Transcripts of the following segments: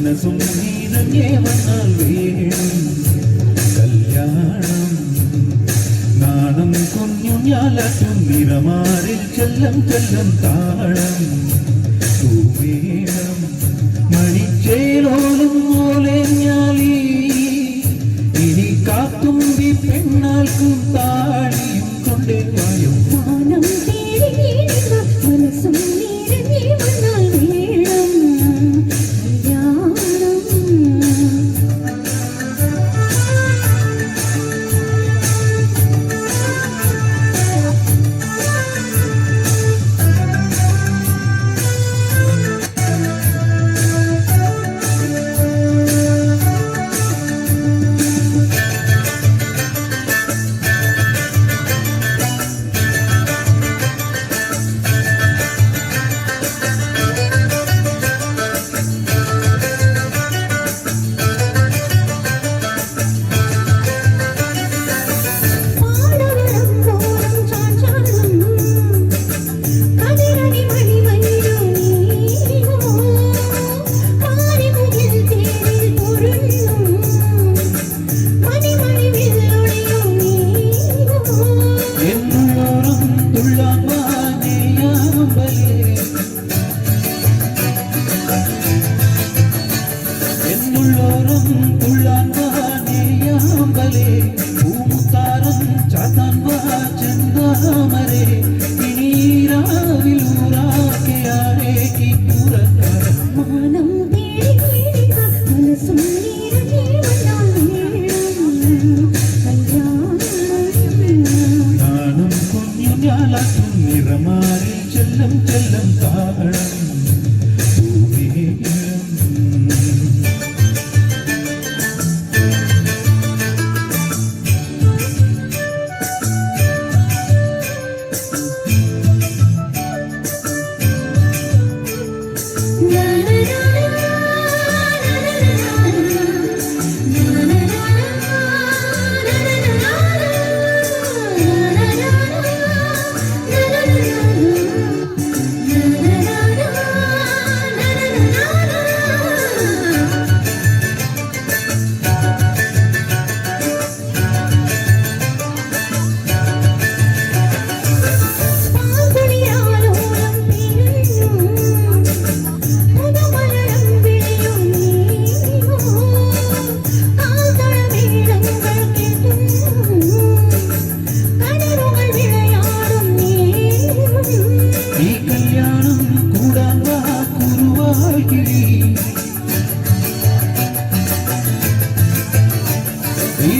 മനസ്സും നീരങ്ങേ വന്നാൽ വേണം കല്യാണം നാണം കുഞ്ഞു ഞാലും നിറമാറിൽ ചെല്ലം ചെല്ലം താളം വേണം മണിച്ചേലോലും പോലെ ഞാലി ഇനി കാത്തുമ്പി പെണ്ണാൾക്കും താടിയും കൊണ്ടേ വായും മനസ്സും നീരങ്ങേ വന്നാൽ വേണം നിറമാറി ചെല്ലം ചെല്ലം താളം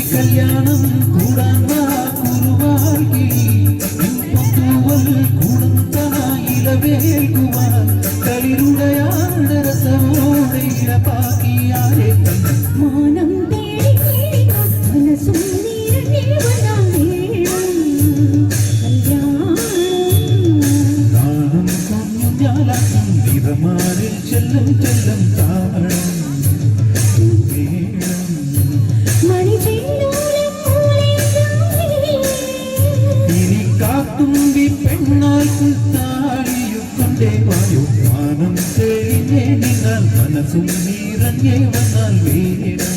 കല്യാണം കൂടാൻ കുറുവാക്കി കൂടുന്നയിലവേൽക്കുവാൻ കളിരുടയാളുടെ രസമോടെ ഇടപ്പാക്കിയാരെ മാനം തേടി മനസ്സും നീരങ്ങേ വന്നാൽ വേണം നാണം കൊഞ്ഞു ഞാലാക്കും നിറമാറിൽ ചെല്ലം ചെല്ലം താളം തുമ്പി പെണ്ണാൾക്ക് താടിയുകൊണ്ടേ വായു മാനം തെളിഞ്ഞേ നിങ്ങൾ മനസ്സും നീരങ്ങേ വന്നാൽ വേണം